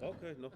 Okay, no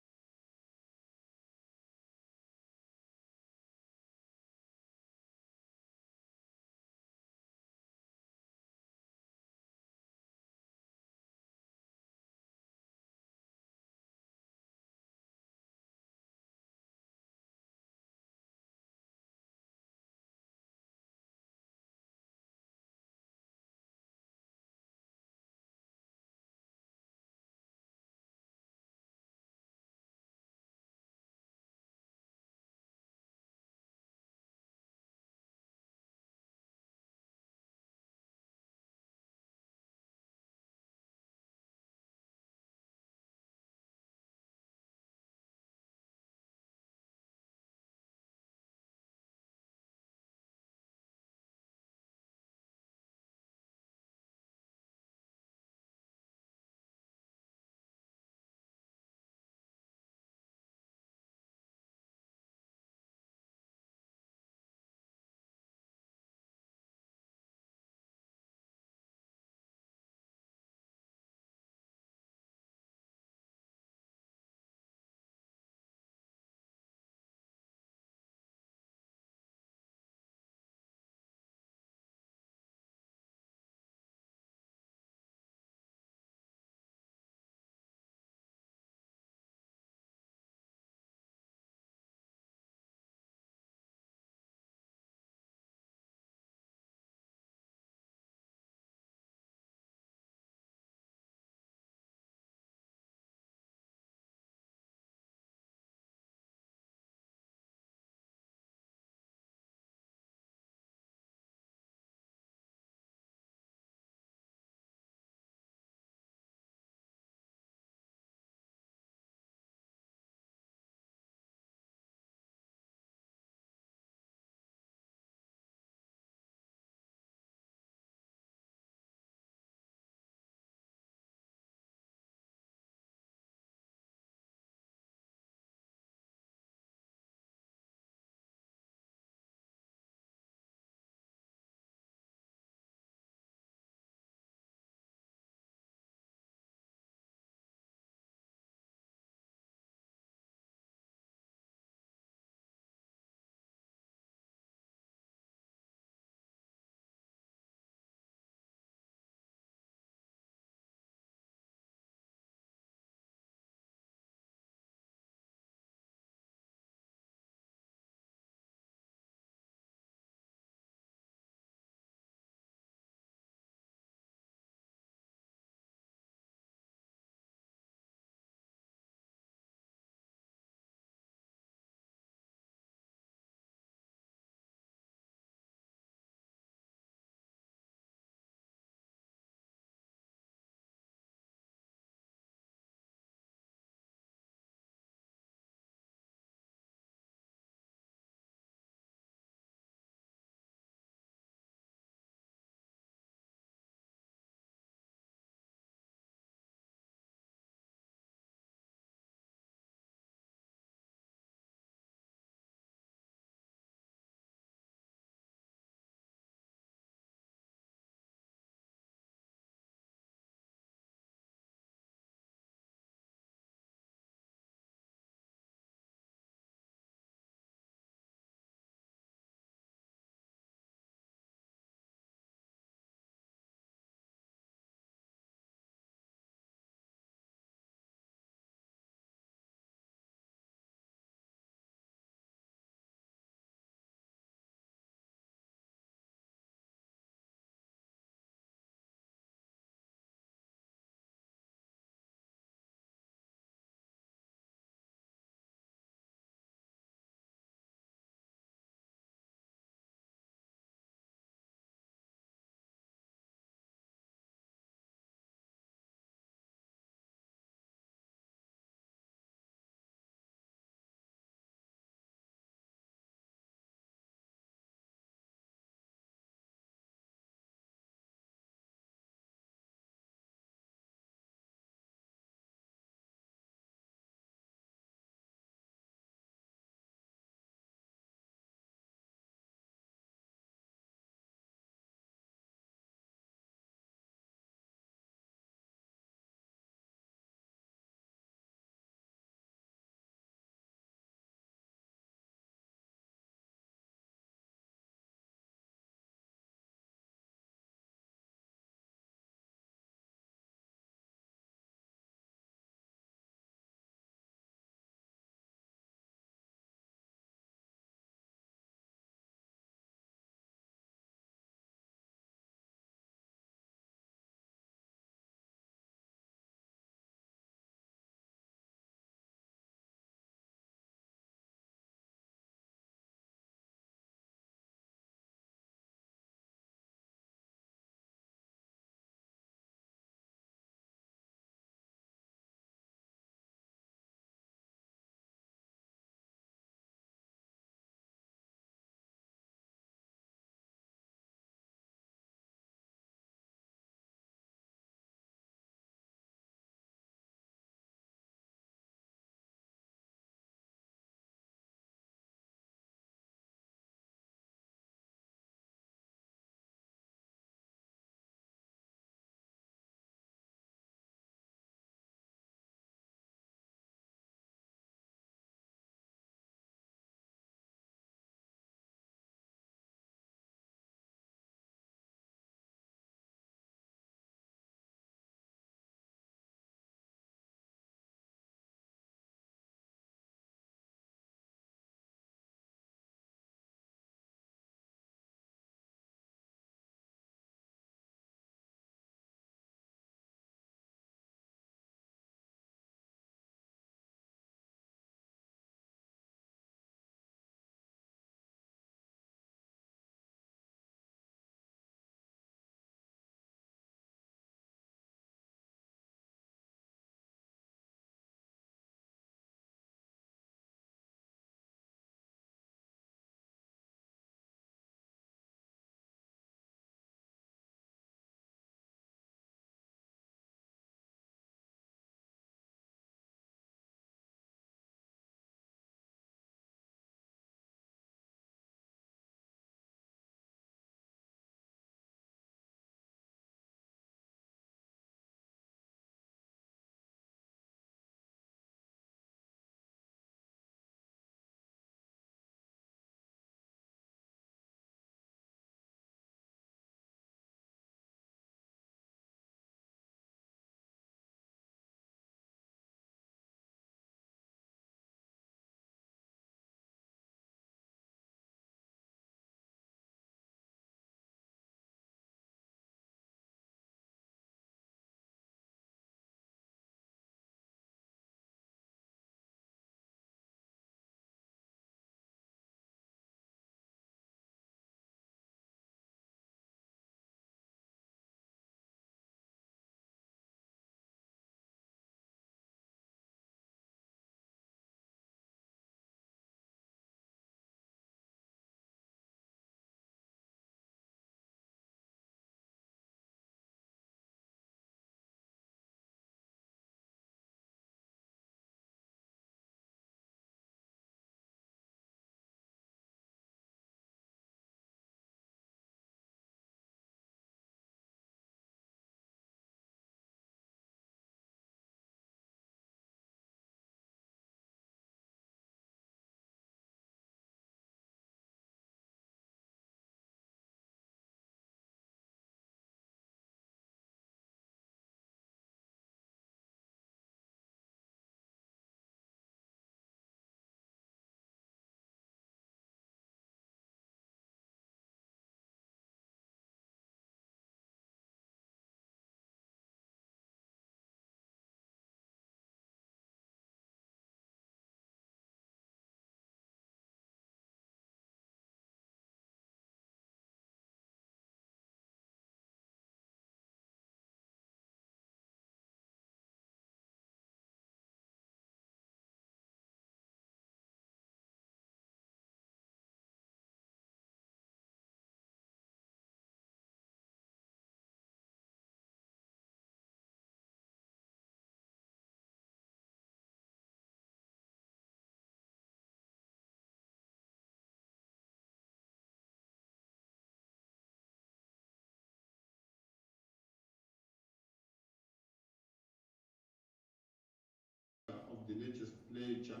legislature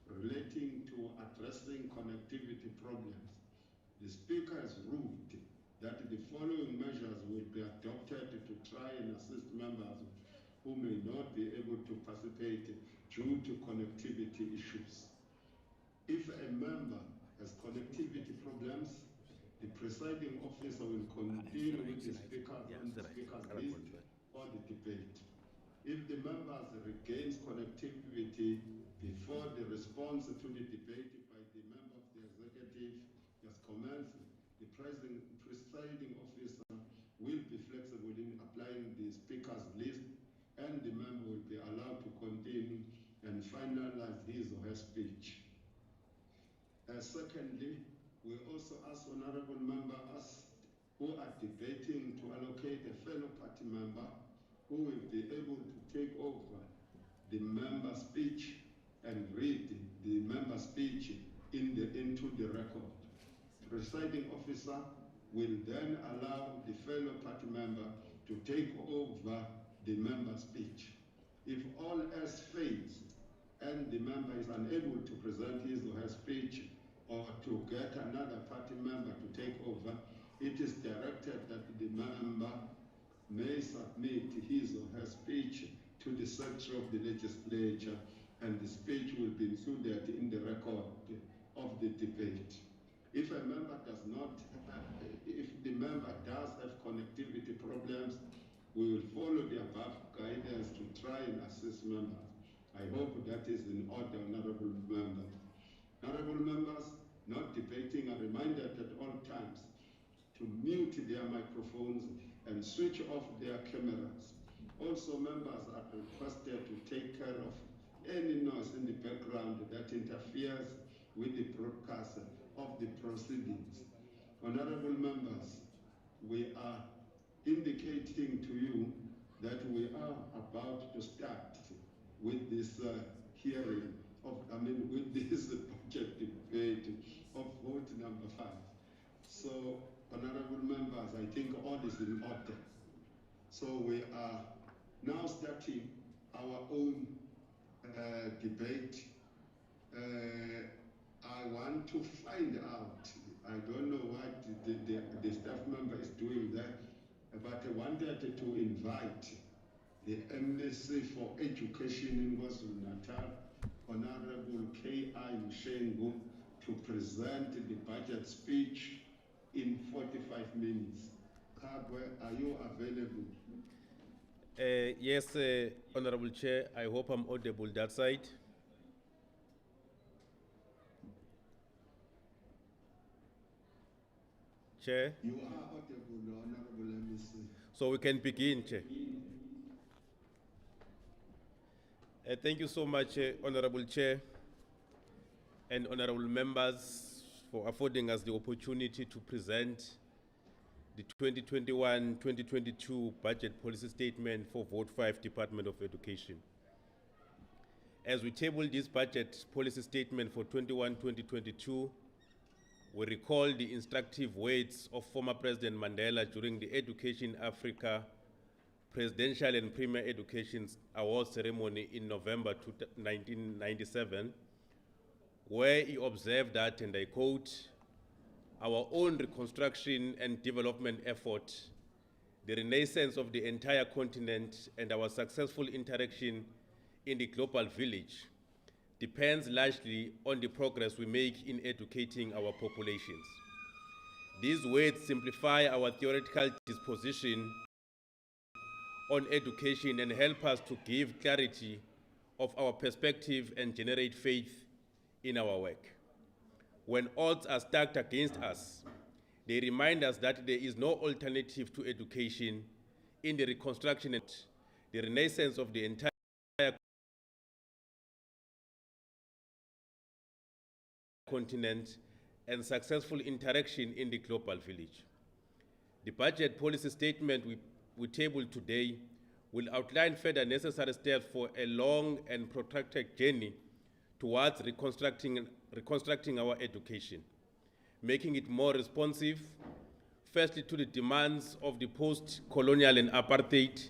relating to addressing connectivity problems. The Speaker has ruled that the following measures will be adopted to try and assist members who may not be able to participate due to connectivity issues. If a member has connectivity problems, the presiding officer will continue with the speaker on the speaker's list for the debate. If the members regains connectivity before the response to the debate by the member of the executive has commenced, the presiding officer will be flexible in applying the speaker's list, and the member will be allowed to continue and finalize his or her speech. Secondly, we also ask honorable members who are debating to allocate a fellow party member who will be able to take over the member speech and read the member speech into the record. The presiding officer will then allow the fellow party member to take over the member speech. If all else fails and the member is unable to present his or her speech or to get another party member to take over, it is directed that the member may submit his or her speech to the Secretary of the Legislature, and the speech will be included in the record of the debate. If a member does not, if the member does have connectivity problems, we will follow the above guidance to try and assist members. I hope that is in order, honorable members. Honorable members not debating are reminded at all times to mute their microphones and switch off their cameras. Also, members are requested to take care of any noise in the background that interferes with the broadcast of the proceedings. Honorable members, we are indicating to you that we are about to start with this hearing with this budget debate of vote number 5. So, honorable members, I think all is in order. So we are now starting our own debate. I want to find out, I don't know what the staff member is doing there, but I wanted to invite the MEC for Education in KwaZulu-Natal, Honorable K.I. Mshengu, to present the budget speech in 45 minutes. Kabwe, are you available? Yes, Honorable Chair, I hope I'm audible that side. Chair? You are audible, Honorable MEC. So we can begin, Chair. Thank you so much, Honorable Chair and honorable members, for affording us the opportunity to present the 2021-2022 budget policy statement for Vote 5 Department of Education. As we table this budget policy statement for 21-2022, we recall the instructive words of former President Mandela during the Education Africa Presidential and Premier Education Award ceremony in November 1997, where he observed that, and I quote, "Our own reconstruction and development effort, the renaissance of the entire continent, and our successful interaction in the global village depends largely on the progress we make in educating our populations." These words simplify our theoretical disposition on education and help us to give clarity of our perspective and generate faith in our work. When odds are stacked against us, they remind us that there is no alternative to education in the reconstruction and the renaissance of the entire continent and successful interaction in the global village. The budget policy statement we table today will outline further necessary steps for a long and protracted journey towards reconstructing our education, making it more responsive, firstly to the demands of the post-colonial and apartheid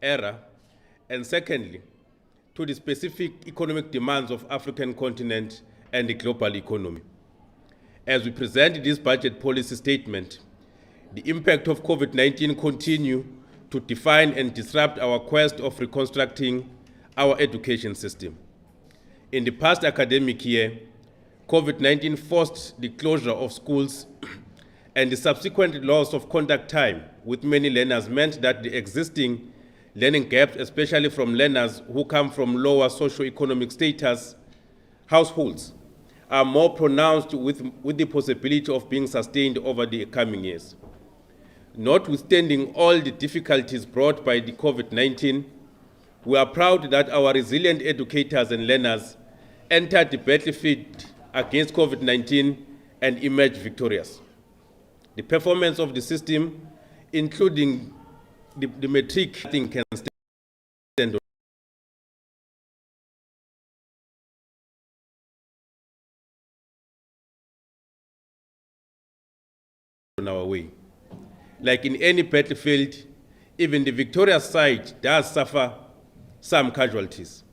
era, and secondly, to the specific economic demands of African continent and the global economy. As we present this budget policy statement, the impact of COVID-19 continue to define and disrupt our quest of reconstructing our education system. In the past academic year, COVID-19 forced the closure of schools and the subsequent loss of contact time with many learners meant that the existing learning gaps, especially from learners who come from lower socioeconomic status households, are more pronounced with the possibility of being sustained over the coming years. Notwithstanding all the difficulties brought by the COVID-19, we are proud that our resilient educators and learners entered the battlefield against COVID-19 and emerged victorious. The performance of the system, including the metric, I think can stand on our way. Like in any battlefield, even the victorious side does suffer some casualties.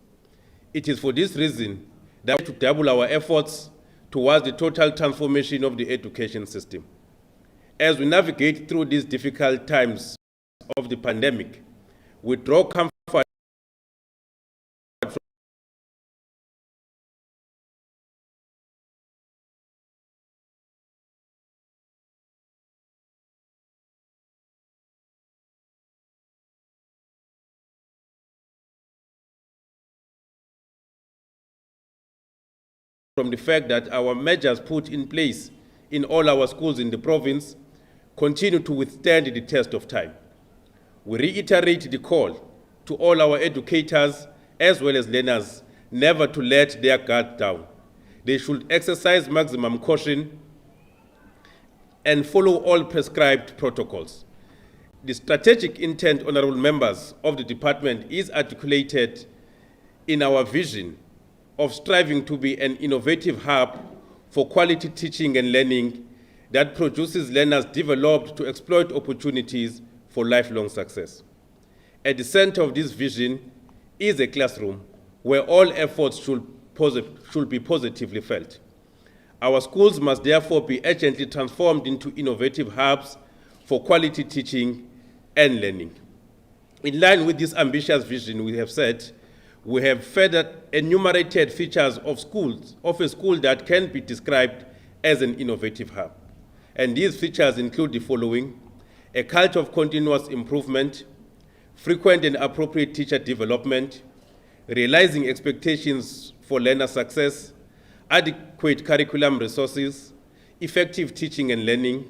It is for this reason that we have to double our efforts towards the total transformation of the education system. As we navigate through these difficult times of the pandemic, we draw comfort from the fact that our measures put in place in all our schools in the province continue to withstand the test of time. We reiterate the call to all our educators as well as learners never to let their guard down. They should exercise maximum caution and follow all prescribed protocols. The strategic intent, honorable members of the department, is articulated in our vision of striving to be an innovative hub for quality teaching and learning that produces learners developed to exploit opportunities for lifelong success. At the center of this vision is a classroom where all efforts should be positively felt. Our schools must therefore be urgently transformed into innovative hubs for quality teaching and learning. In line with this ambitious vision, we have said, we have further enumerated features of a school that can be described as an innovative hub. And these features include the following: a culture of continuous improvement, frequent and appropriate teacher development, realizing expectations for learner success, adequate curriculum resources, effective teaching and learning,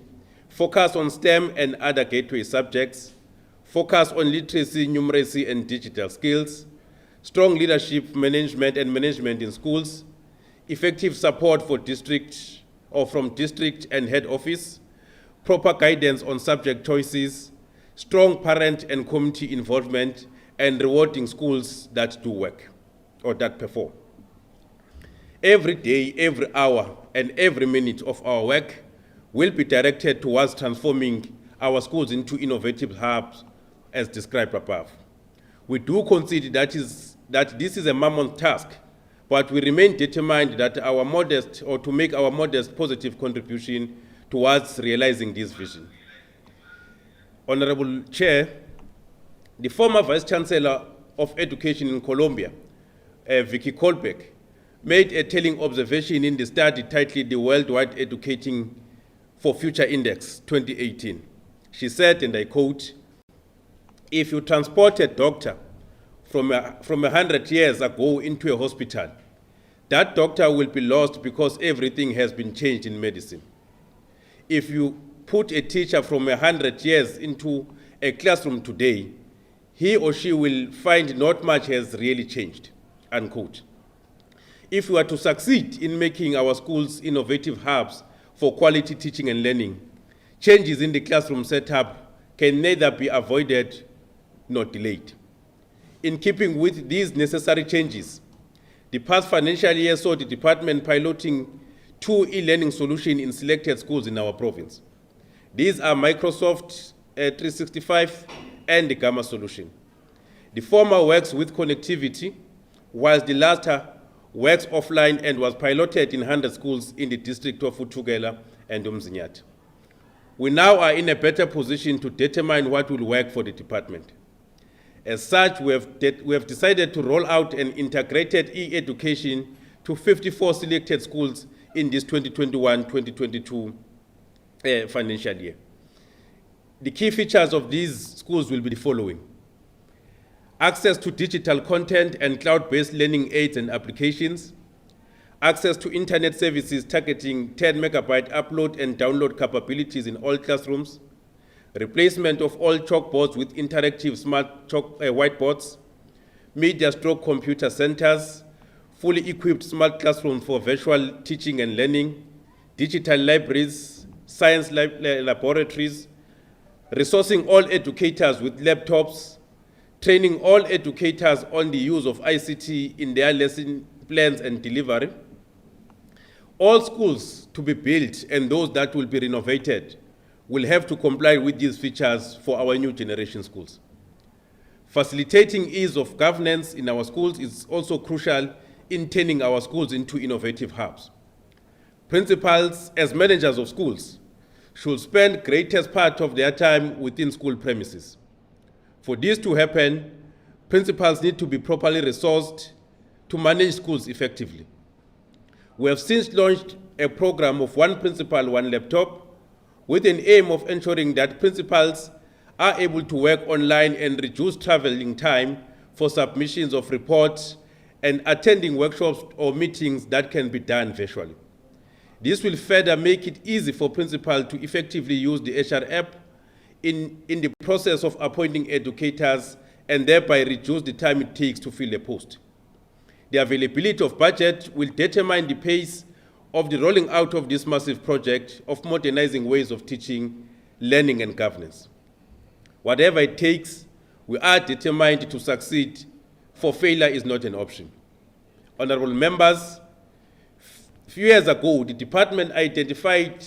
focus on STEM and other gateway subjects, focus on literacy, numeracy, and digital skills, strong leadership management in schools, effective support for district or from district and head office, proper guidance on subject choices, strong parent and community involvement, and rewarding schools that do work or that perform. Every day, every hour, and every minute of our work will be directed towards transforming our schools into innovative hubs as described above. We do concede that this is a mammoth task, but we remain determined that to make our modest positive contribution towards realizing this vision. Honorable Chair, the former Vice Chancellor of Education in Colombia, Vicky Kolbeck, made a telling observation in the study titled The Worldwide Educating for Future Index 2018. She said, and I quote, "If you transport a doctor from 100 years ago into a hospital, that doctor will be lost because everything has been changed in medicine. If you put a teacher from 100 years into a classroom today, he or she will find not much has really changed," unquote. If we are to succeed in making our schools innovative hubs for quality teaching and learning, changes in the classroom setup can neither be avoided nor delayed. In keeping with these necessary changes, the past financial year saw the department piloting 2 e-learning solutions in selected schools in our province. These are Microsoft 365 and the Gamma solution. The former works with connectivity, whilst the latter works offline and was piloted in 100 schools in the district of Utugela and Umzinyathi. We now are in a better position to determine what will work for the department. As such, we have decided to roll out an integrated e-education to 54 selected schools in this 2021-2022 financial year. The key features of these schools will be the following: access to digital content and cloud-based learning aids and applications, access to internet services targeting 10 megabyte upload and download capabilities in all classrooms, replacement of all chalkboards with interactive smart whiteboards, media-stroke computer centers, fully equipped smart classrooms for virtual teaching and learning, digital libraries, science laboratories, resourcing all educators with laptops, training all educators on the use of ICT in their lesson plans and delivery. All schools to be built and those that will be renovated will have to comply with these features for our new generation schools. Facilitating ease of governance in our schools is also crucial in turning our schools into innovative hubs. Principals, as managers of schools, should spend greatest part of their time within school premises. For this to happen, principals need to be properly resourced to manage schools effectively. We have since launched a program of one principal, one laptop, with an aim of ensuring that principals are able to work online and reduce traveling time for submissions of reports and attending workshops or meetings that can be done virtually. This will further make it easy for principals to effectively use the HR app in the process of appointing educators and thereby reduce the time it takes to fill a post. The availability of budget will determine the pace of the rolling out of this massive project of modernizing ways of teaching, learning, and governance. Whatever it takes, we are determined to succeed, for failure is not an option. Honorable members, a few years ago, the department identified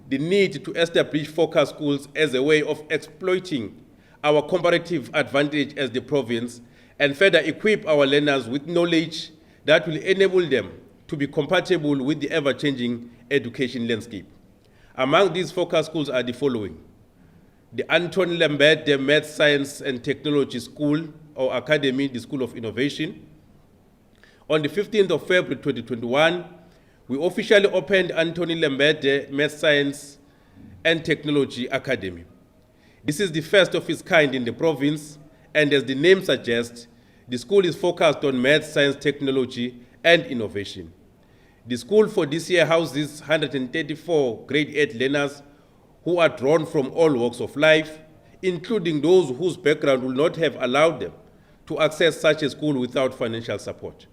the need to establish focus schools as a way of exploiting our comparative advantage as the province and further equip our learners with knowledge that will enable them to be compatible with the ever-changing education landscape. Among these focus schools are the following: the Anthony Lambert Maths, Science and Technology School or Academy, the School of Innovation. On the 15th of February 2021, we officially opened Anthony Lambert Maths, Science and Technology Academy. This is the first of its kind in the province, and as the name suggests, the school is focused on maths, science, technology, and innovation. The school for this year houses 134 grade 8 learners who are drawn from all walks of life, including those whose background will not have allowed them to access such a school without financial support.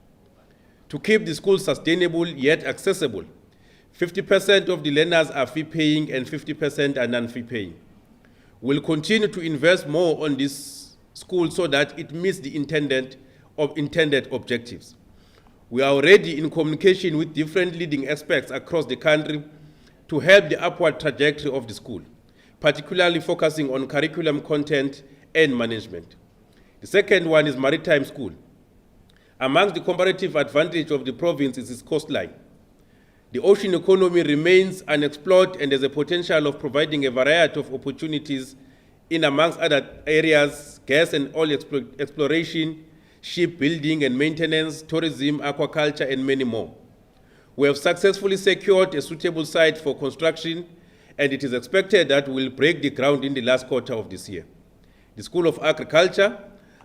To keep the school sustainable yet accessible, 50% of the learners are fee-paying and 50% are non-fee paying. We'll continue to invest more on this school so that it meets the intended objectives. We are already in communication with different leading experts across the country to help the upward trajectory of the school, particularly focusing on curriculum content and management. The second one is Maritime School. Amongst the comparative advantage of the province is its coastline. The ocean economy remains unexplored and has a potential of providing a variety of opportunities in, amongst other areas, gas and oil exploration, shipbuilding and maintenance, tourism, aquaculture, and many more. We have successfully secured a suitable site for construction, and it is expected that we will break the ground in the last quarter of this year. The School of Agriculture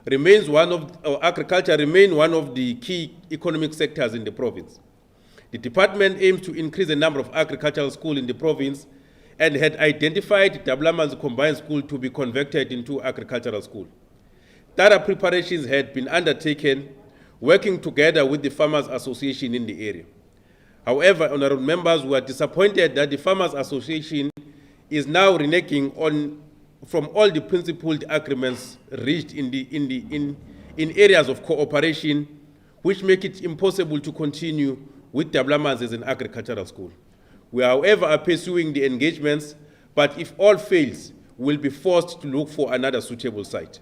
remains one of the key economic sectors in the province. The department aims to increase the number of agricultural schools in the province and had identified Dablaman's combined school to be converted into agricultural school. Thorough preparations had been undertaken, working together with the Farmers Association in the area. However, honorable members, we are disappointed that the Farmers Association is now reneging from all the principled agreements reached in areas of cooperation, which make it impossible to continue with Dablaman's as an agricultural school. We, however, are pursuing the engagements, but if all fails, we'll be forced to look for another suitable site.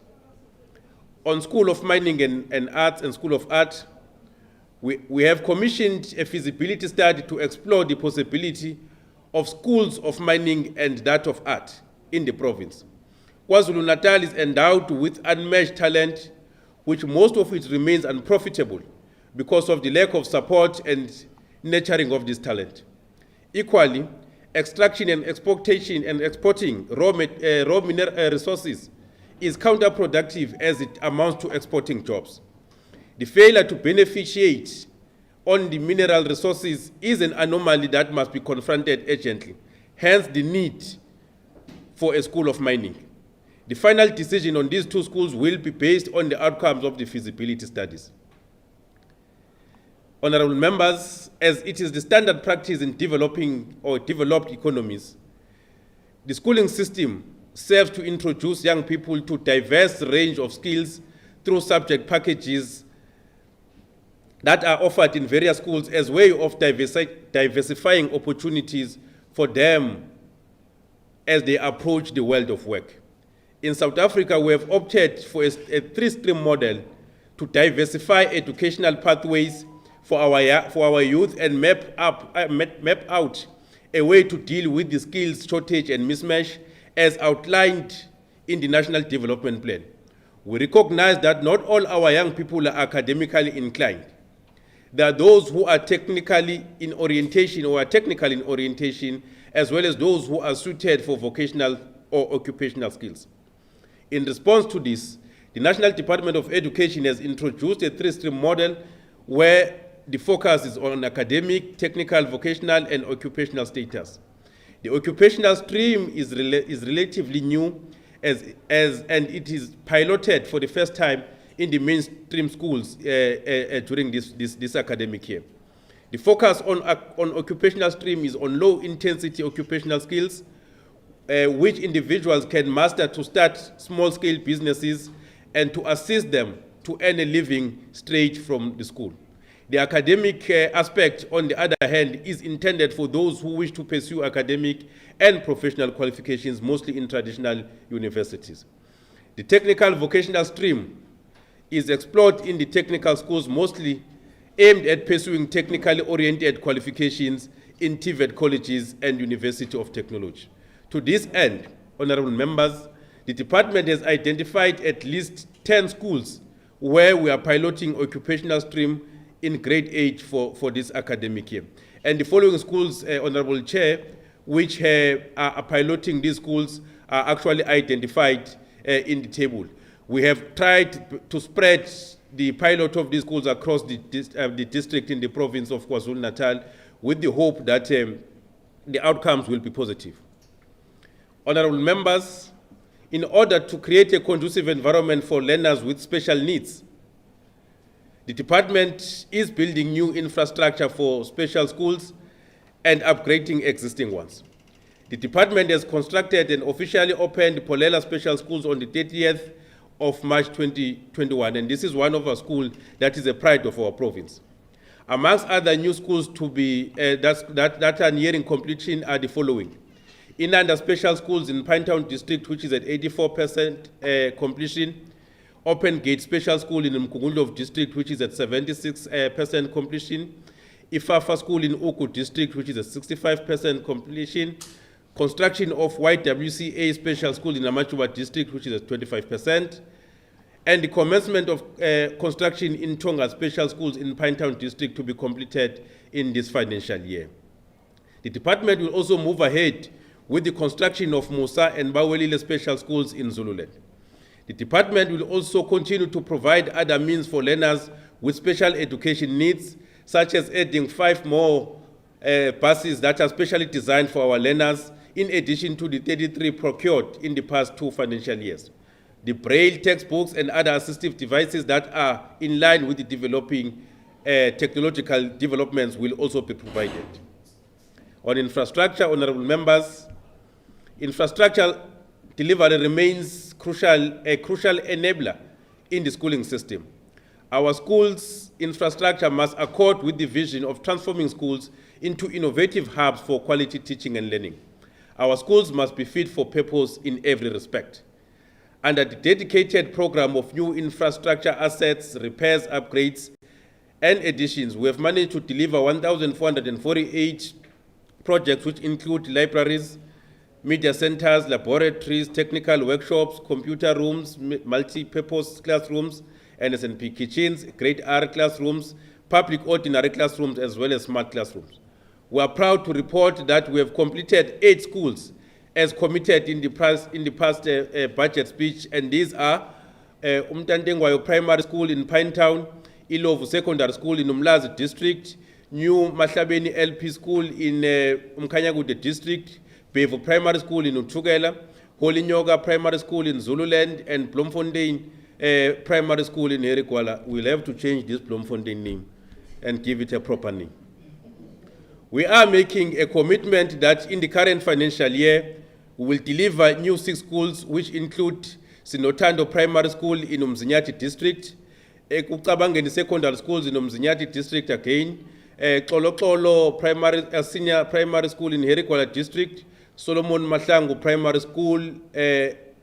On School of Mining and Arts and School of Art, We have commissioned a feasibility study to explore the possibility of schools of mining and that of art in the province. KwaZulu-Natal is endowed with unmatched talent, which most of it remains unprofitable because of the lack of support and nurturing of this talent. Equally, extraction and exportation and exporting raw mineral resources is counterproductive as it amounts to exporting jobs. The failure to beneficiate on the mineral resources is an anomaly that must be confronted urgently, hence the need for a school of mining. The final decision on these two schools will be based on the outcomes of the feasibility studies. Honorable members, as it is the standard practice in developing or developed economies, the schooling system serves to introduce young people to a diverse range of skills through subject packages that are offered in various schools as a way of diversifying opportunities for them as they approach the world of work. In South Africa, we have opted for a three-stream model to diversify educational pathways for our youth and map out a way to deal with the skills shortage and mismatch as outlined in the National Development Plan. We recognize that not all our young people are academically inclined. There are those who are technically in orientation or are technical in orientation, as well as those who are suited for vocational or occupational skills. In response to this, the National Department of Education has introduced a three-stream model where the focus is on academic, technical, vocational, and occupational status. The occupational stream is relatively new and it is piloted for the first time in the mainstream schools during this academic year. The focus on occupational stream is on low-intensity occupational skills, which individuals can master to start small-scale businesses and to assist them to earn a living straight from the school. The academic aspect, on the other hand, is intended for those who wish to pursue academic and professional qualifications, mostly in traditional universities. The technical vocational stream is explored in the technical schools, mostly aimed at pursuing technically oriented qualifications in TVET colleges and University of Technology. To this end, honorable members, the department has identified at least 10 schools where we are piloting occupational stream in grade 8 for this academic year. And the following schools, Honorable Chair, which are piloting these schools are actually identified in the table. We have tried to spread the pilot of these schools across the district in the province of KwaZulu-Natal with the hope that the outcomes will be positive. Honorable members, in order to create a conducive environment for learners with special needs, the department is building new infrastructure for special schools and upgrading existing ones. The department has constructed and officially opened Polela Special Schools on the 30th of March 2021, and this is one of our schools that is a pride of our province. Amongst other new schools to be that are nearing completion are the following. Inanda Special Schools in Pinetown District, which is at 84% completion. Open Gate Special School in Mkungundlovu District, which is at 76% completion. Ifafa School in Uku District, which is at 65% completion. Construction of YWCA Special School in Amachuba District, which is at 25%. And the commencement of construction in Tonga Special Schools in Pinetown District to be completed in this financial year. The department will also move ahead with the construction of Musa and Bawelile Special Schools in Zululand. The department will also continue to provide other means for learners with special education needs, such as adding 5 more buses that are specially designed for our learners, in addition to the 33 procured in the past 2 financial years. The braille textbooks and other assistive devices that are in line with the developing technological developments will also be provided. On infrastructure, honorable members, infrastructure delivery remains a crucial enabler in the schooling system. Our schools' infrastructure must accord with the vision of transforming schools into innovative hubs for quality teaching and learning. Our schools must be fit for purpose in every respect. Under the dedicated program of new infrastructure assets, repairs, upgrades, and additions, we have managed to deliver 1,448 projects, which include libraries, media centers, laboratories, technical workshops, computer rooms, multi-purpose classrooms, NSNP kitchens, grade R classrooms, public ordinary classrooms, as well as smart classrooms. We are proud to report that we have completed 8 schools as committed in the past budget speech, and these are Umtantengwayo Primary School in Pinetown, Ilovu Secondary School in Umlazi District, New Mahlabeni LP School in Umkanyagude District, Bevo Primary School in Utugela, Holy Nyoga Primary School in Zululand, and Bloemfontein Primary School in Erikwala. We'll have to change this Bloemfontein name and give it a proper name. We are making a commitment that in the current financial year, we will deliver new 6 schools, which include Sinotando Primary School in Umzinyati District, Kucabangeni Secondary Schools in Umzinyati District again, Xolo Primary, Senior Primary School in Herikwala District, Solomon Mahlangu Primary School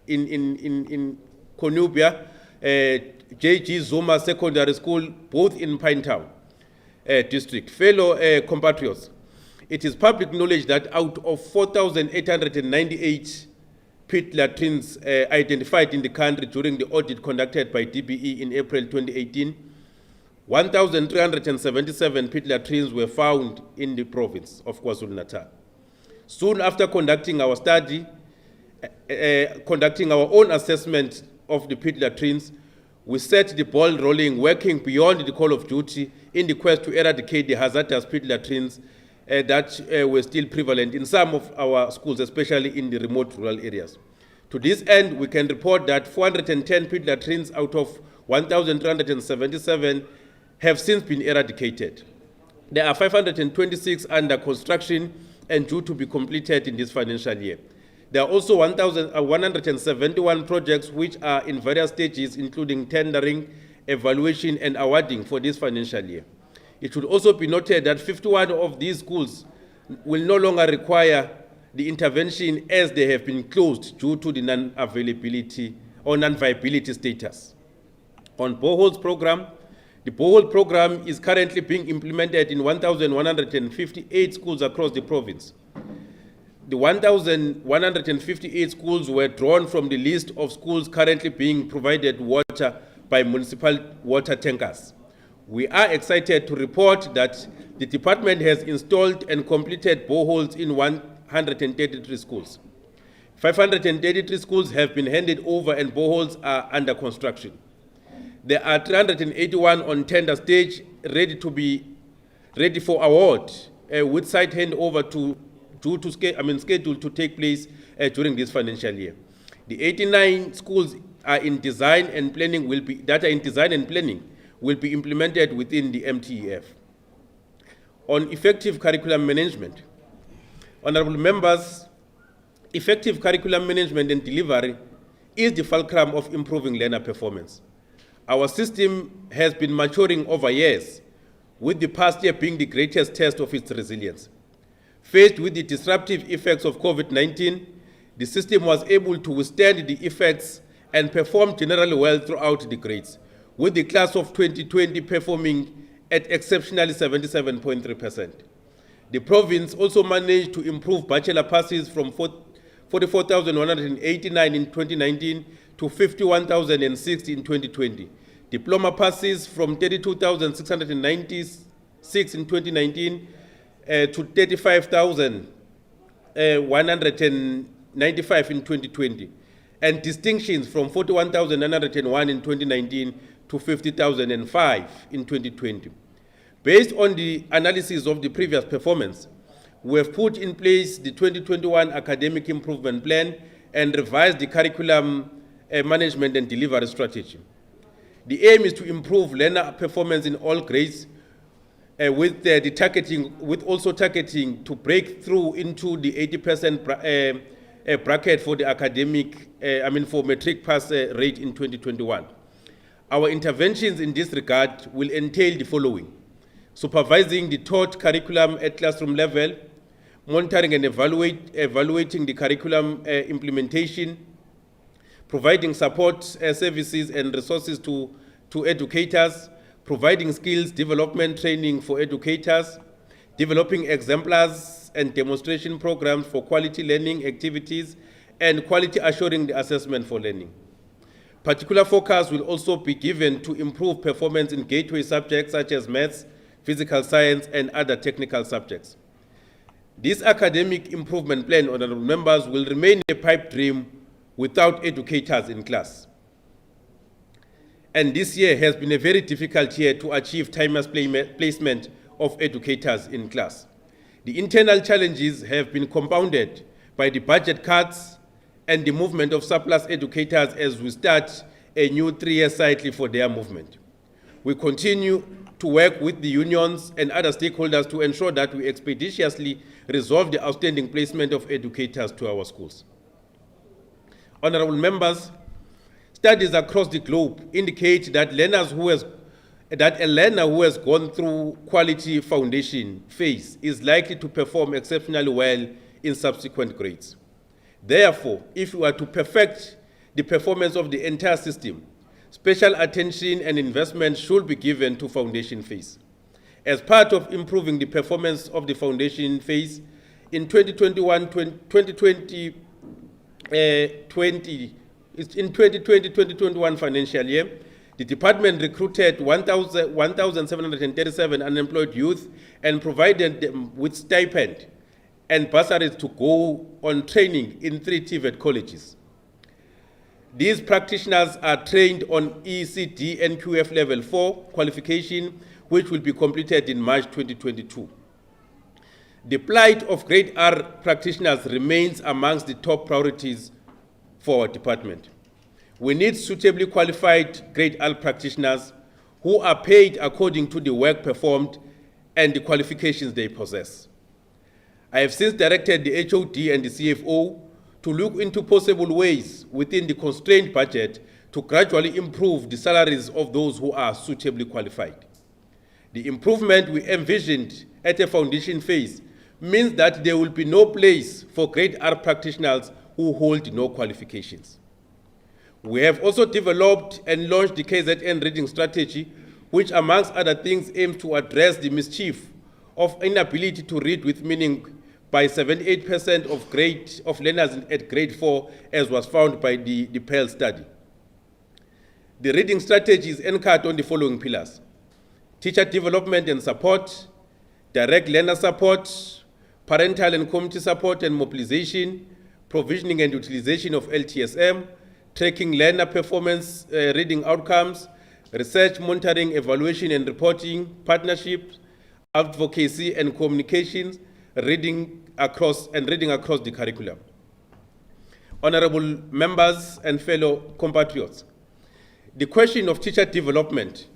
in Konubia, JG Zuma Secondary School, both in Pinetown District. Fellow compatriots, it is public knowledge that out of 4,898 pit latrines identified in the country during the audit conducted by DBE in April 2018, 1,377 pit latrines were found in the province of KwaZulu-Natal. Soon after conducting our study, conducting our own assessment of the pit latrines, we set the ball rolling, working beyond the call of duty in the quest to eradicate the hazardous pit latrines that were still prevalent in some of our schools, especially in the remote rural areas. To this end, we can report that 410 pit latrines out of 1,377 have since been eradicated. There are 526 under construction and due to be completed in this financial year. There are also 171 projects which are in various stages, including tendering, evaluation, and awarding for this financial year. It should also be noted that 51 of these schools will no longer require the intervention as they have been closed due to the non-availability or non-viability status. On boreholes program, the borehole program is currently being implemented in 1,158 schools across the province. The 1,158 schools were drawn from the list of schools currently being provided water by municipal water tankers. We are excited to report that the department has installed and completed boreholes in 133 schools. 533 schools have been handed over and boreholes are under construction. There are 381 on tender stage ready for award, with site handover scheduled to take place during this financial year. The 89 schools are in design and planning will be implemented within the MTEF. On effective curriculum management, honorable members, effective curriculum management and delivery is the fulcrum of improving learner performance. Our system has been maturing over years, with the past year being the greatest test of its resilience. Faced with the disruptive effects of COVID-19, the system was able to withstand the effects and perform generally well throughout the grades, with the class of 2020 performing at exceptionally 77.3%. The province also managed to improve bachelor passes from 44,189 in 2019 to 51,060 in 2020. Diploma passes from 32,696 in 2019 to 35,195 in 2020. And distinctions from 41,901 in 2019 to 50,005 in 2020. Based on the analysis of the previous performance, we have put in place the 2021 Academic Improvement Plan and revised the curriculum management and delivery strategy. The aim is to improve learner performance in all grades, with also targeting to break through into the 80% bracket for the for matric pass rate in 2021. Our interventions in this regard will entail the following: supervising the taught curriculum at classroom level, monitoring and evaluating the curriculum implementation, providing support services and resources to educators, providing skills development training for educators, developing exemplars and demonstration programs for quality learning activities, and quality assuring the assessment for learning. Particular focus will also be given to improve performance in gateway subjects such as maths, physical science, and other technical subjects. This academic improvement plan, honorable members, will remain a pipe dream without educators in class. And this year has been a very difficult year to achieve timeless placement of educators in class. The internal challenges have been compounded by the budget cuts and the movement of surplus educators as we start a new 3-year cycle for their movement. We continue to work with the unions and other stakeholders to ensure that we expeditiously resolve the outstanding placement of educators to our schools. Honorable members, studies across the globe indicate that a learner who has gone through quality foundation phase is likely to perform exceptionally well in subsequent grades. Therefore, if we are to perfect the performance of the entire system, special attention and investment should be given to foundation phase. As part of improving the performance of the foundation phase, in 2020-2021 financial year, the department recruited 1,737 unemployed youth and provided them with stipend and bursaries to go on training in 3 TVET colleges. These practitioners are trained on ECD NQF Level 4 qualification, which will be completed in March 2022. The plight of Grade R practitioners remains amongst the top priorities for our department. We need suitably qualified Grade R practitioners who are paid according to the work performed and the qualifications they possess. I have since directed the HOD and the CFO to look into possible ways within the constrained budget to gradually improve the salaries of those who are suitably qualified. The improvement we envisioned at a foundation phase means that there will be no place for Grade R practitioners who hold no qualifications. We have also developed and launched the KZN reading strategy, which amongst other things aims to address the mischief of inability to read with meaning by 78% of learners at grade 4, as was found by the Pearl study. The reading strategy is anchored on the following pillars: teacher development and support, direct learner support, parental and community support and mobilization, provisioning and utilization of LTSM, tracking learner performance reading outcomes, research, monitoring, evaluation and reporting, partnerships, advocacy and communications, reading across the curriculum. Honorable members and fellow compatriots, the question of teacher development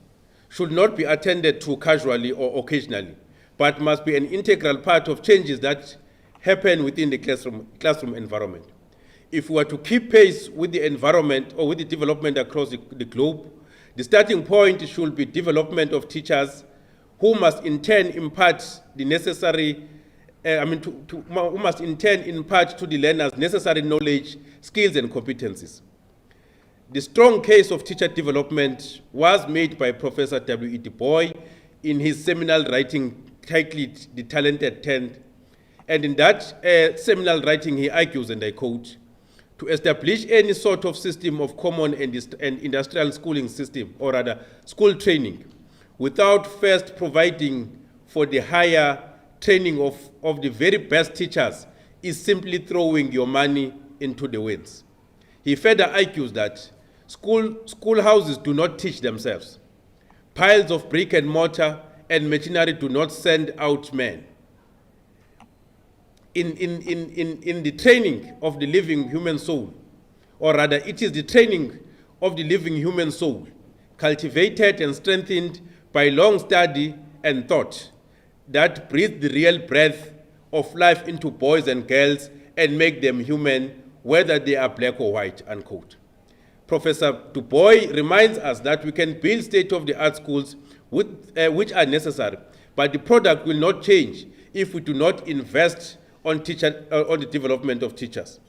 should not be attended to casually or occasionally, but must be an integral part of changes that happen within the classroom environment. If we are to keep pace with the environment or with the development across the globe, the starting point should be development of teachers who must in turn impart the necessary who must in turn impart to the learners necessary knowledge, skills, and competencies. The strong case of teacher development was made by Professor W.E. Du Bois in his seminal writing titled The Talented Tenth. And in that seminal writing, he argues, and I quote, "To establish any sort of system of common and industrial schooling system, or rather school training, without first providing for the higher training of the very best teachers is simply throwing your money into the winds." He further argues that schoolhouses do not teach themselves. Piles of brick and mortar and machinery do not send out men. In the training of the living human soul, or rather it is the training of the living human soul, cultivated and strengthened by long study and thought, that breathe the real breath of life into boys and girls and make them human, whether they are black or white, unquote. Professor Du Bois reminds us that we can build state-of-the-art schools which are necessary, but the product will not change if we do not invest on the development of teachers.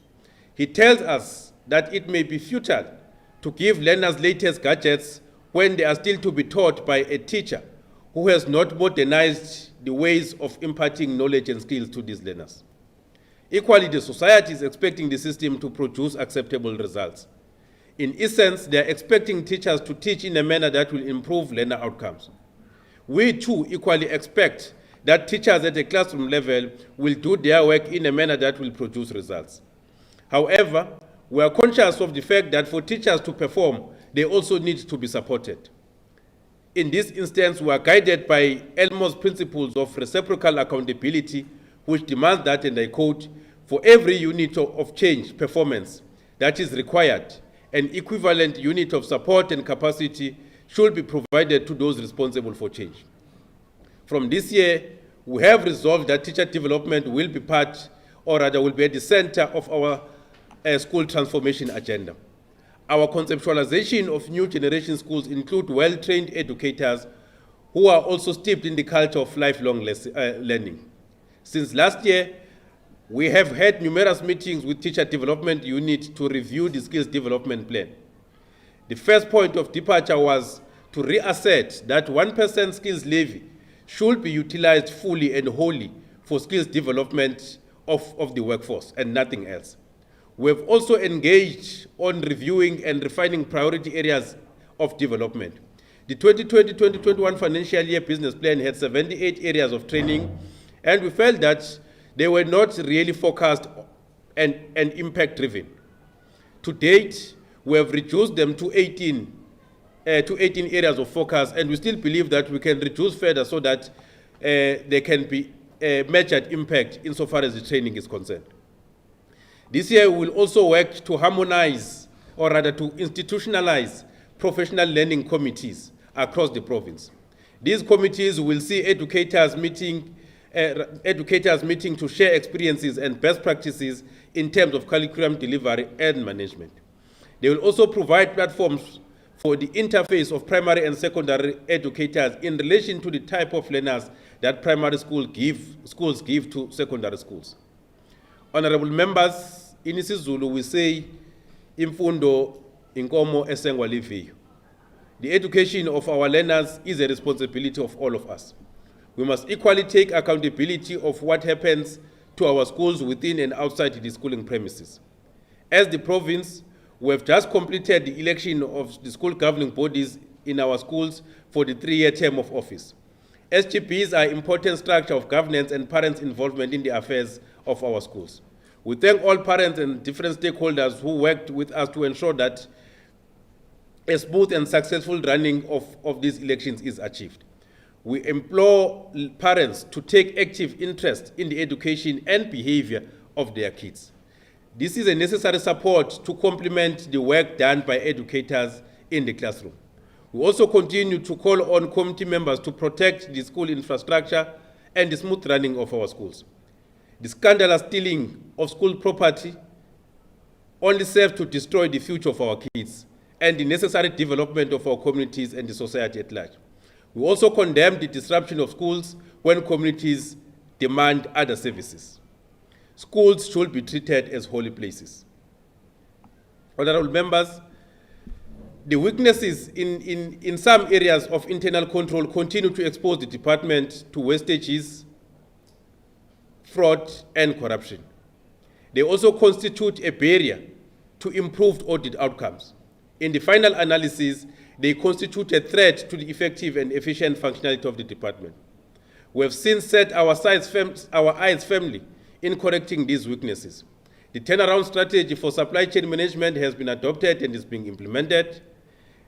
He tells us that it may be futile to give learners latest gadgets when they are still to be taught by a teacher who has not modernized the ways of imparting knowledge and skills to these learners. Equally, the society is expecting the system to produce acceptable results. In essence, they are expecting teachers to teach in a manner that will improve learner outcomes. We too equally expect that teachers at a classroom level will do their work in a manner that will produce results. However, we are conscious of the fact that for teachers to perform, they also need to be supported. In this instance, we are guided by Elmo's principles of reciprocal accountability, which demands that, and I quote, for every unit of change performance that is required, an equivalent unit of support and capacity should be provided to those responsible for change. From this year, we have resolved that teacher development will be part, or rather will be at the center of our school transformation agenda. Our conceptualization of new generation schools include well-trained educators who are also steeped in the culture of lifelong learning. Since last year, we have had numerous meetings with teacher development unit to review the skills development plan. The first point of departure was to reassert that 1% skills levy should be utilized fully and wholly for skills development of the workforce and nothing else. We have also engaged on reviewing and refining priority areas of development. The 2020-2021 financial year business plan had 78 areas of training, and we felt that they were not really focused and impact-driven. To date, we have reduced them to 18 areas of focus, and we still believe that we can reduce further so that there can be a measured impact insofar as the training is concerned. This year, we will also work to harmonize, or rather to institutionalize, professional learning committees across the province. These committees will see educators meeting to share experiences and best practices in terms of curriculum delivery and management. They will also provide platforms for the interface of primary and secondary educators in relation to the type of learners that primary schools give to secondary schools. Honorable members, in isiZulu we say, imfundo inkomo esengwa liviyo. The education of our learners is a responsibility of all of us. We must equally take accountability of what happens to our schools within and outside the schooling premises. As the province, we have just completed the election of the school governing bodies in our schools for the 3-year term of office. SGBs are important structure of governance and parents' involvement in the affairs of our schools. We thank all parents and different stakeholders who worked with us to ensure that a smooth and successful running of these elections is achieved. We implore parents to take active interest in the education and behavior of their kids. This is a necessary support to complement the work done by educators in the classroom. We also continue to call on committee members to protect the school infrastructure and the smooth running of our schools. The scandalous stealing of school property only serves to destroy the future of our kids and the necessary development of our communities and the society at large. We also condemn the disruption of schools when communities demand other services. Schools should be treated as holy places. Honorable members, the weaknesses in some areas of internal control continue to expose the department to wastages, fraud, and corruption. They also constitute a barrier to improved audit outcomes. In the final analysis, they constitute a threat to the effective and efficient functionality of the department. We have since set our eyes firmly in correcting these weaknesses. The turnaround strategy for supply chain management has been adopted and is being implemented.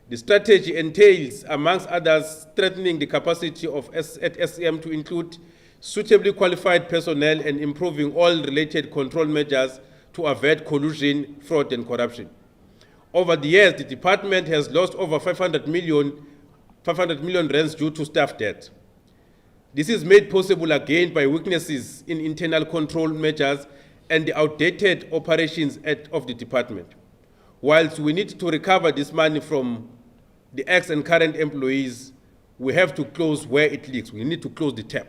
The strategy entails, amongst others, strengthening the capacity at SEM to include suitably qualified personnel and improving all related control measures to avert collusion, fraud, and corruption. Over the years, the department has lost over 500 million rands due to staff debt. This is made possible again by weaknesses in internal control measures and the outdated operations of the department. Whilst we need to recover this money from the ex and current employees, we have to close where it leaks. We need to close the tap.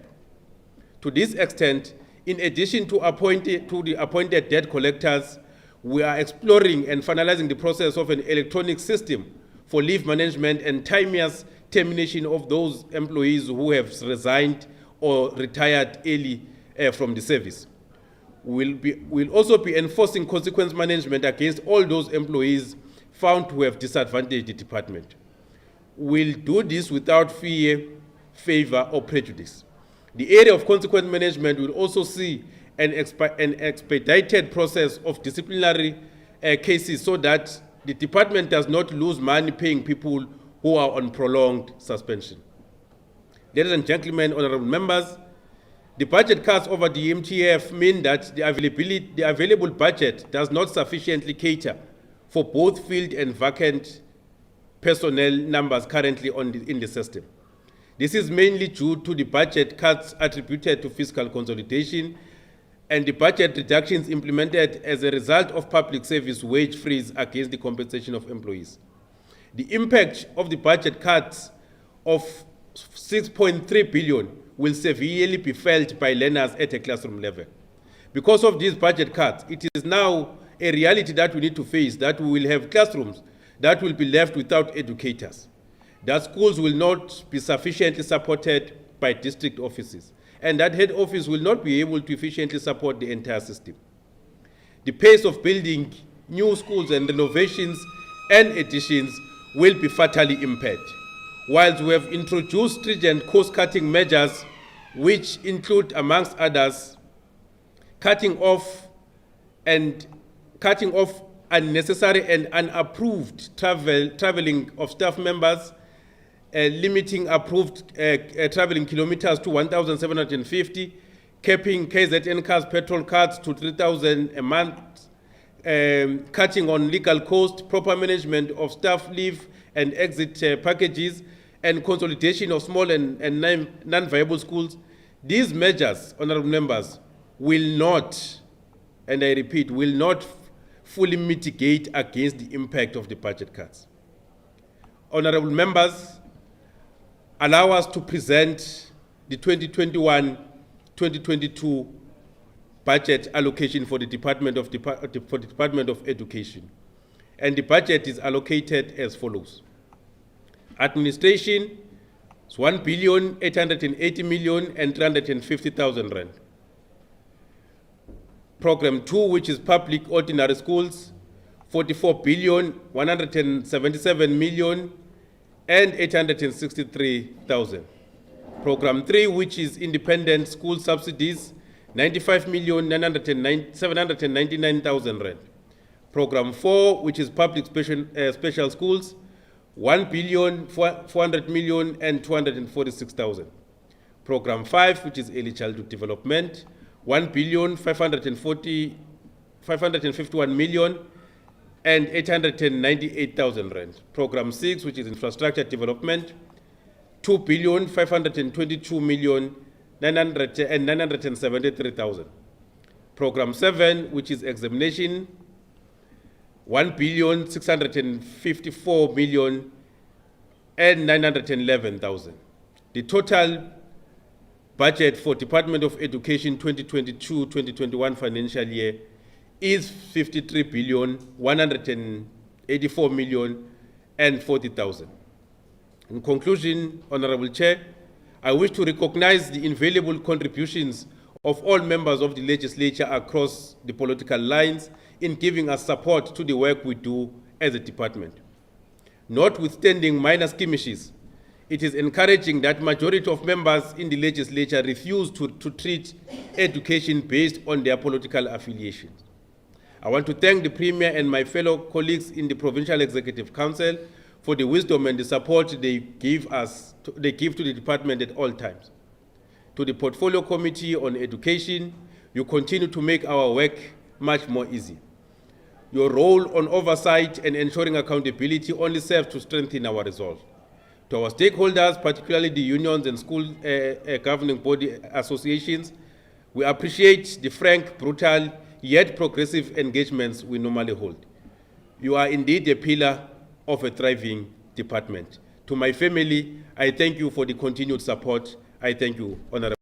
To this extent, in addition to the appointed debt collectors, we are exploring and finalizing the process of an electronic system for leave management and timeous termination of those employees who have resigned or retired early from the service. We'll also be enforcing consequence management against all those employees found to have disadvantaged the department. We'll do this without fear, favor, or prejudice. The area of consequence management will also see an expedited process of disciplinary cases so that the department does not lose money paying people who are on prolonged suspension. Ladies and gentlemen, honorable members, the budget cuts over the MTF mean that the available budget does not sufficiently cater for both field and vacant personnel numbers currently in the system. This is mainly due to the budget cuts attributed to fiscal consolidation and the budget reductions implemented as a result of public service wage freeze against the compensation of employees. The impact of the budget cuts of 6.3 billion will severely be felt by learners at a classroom level. Because of these budget cuts, it is now a reality that we need to face that we will have classrooms that will be left without educators, that schools will not be sufficiently supported by district offices, and that head office will not be able to efficiently support the entire system. The pace of building new schools and renovations and additions will be fatally impaired. Whilst we have introduced stringent cost-cutting measures, which include, amongst others, cutting off unnecessary and unapproved traveling of staff members, limiting approved traveling kilometers to 1,750, capping KZN cars, petrol cards to 3,000 a month, cutting on legal cost, proper management of staff leave and exit packages, and consolidation of small and non-viable schools. These measures, honorable members, will not, and I repeat, will not fully mitigate against the impact of the budget cuts. Honorable members, allow us to present the 2021-2022 budget allocation for the Department of Education. And the budget is allocated as follows. Administration is 1,880,350,000 rand. Program 2, which is public ordinary schools, 44,177,863,000. Program 3, which is independent school subsidies, 95,799,000 rand. Program 4, which is public special schools, 1,400,246,000. Program 5, which is early childhood development, 1,551,898,000 rand. Program 6, which is infrastructure development, 2,522,973,000. Program 7, which is examination, 1,654,911,000. The total budget for Department of Education 2022-2021 financial year is 53,184,040,000. In conclusion, Honorable Chair, I wish to recognize the invaluable contributions of all members of the legislature across the political lines in giving us support to the work we do as a department. Notwithstanding minor skirmishes, it is encouraging that majority of members in the legislature refuse to treat education based on their political affiliations. I want to thank the Premier and my fellow colleagues in the Provincial Executive Council for the wisdom and the support they give to the department at all times. To the Portfolio Committee on Education, you continue to make our work much more easy. Your role on oversight and ensuring accountability only serves to strengthen our resolve. To our stakeholders, particularly the unions and school governing body associations, we appreciate the frank, brutal, yet progressive engagements we normally hold. You are indeed a pillar of a thriving department. To my family, I thank you for the continued support. I thank you, Honorable.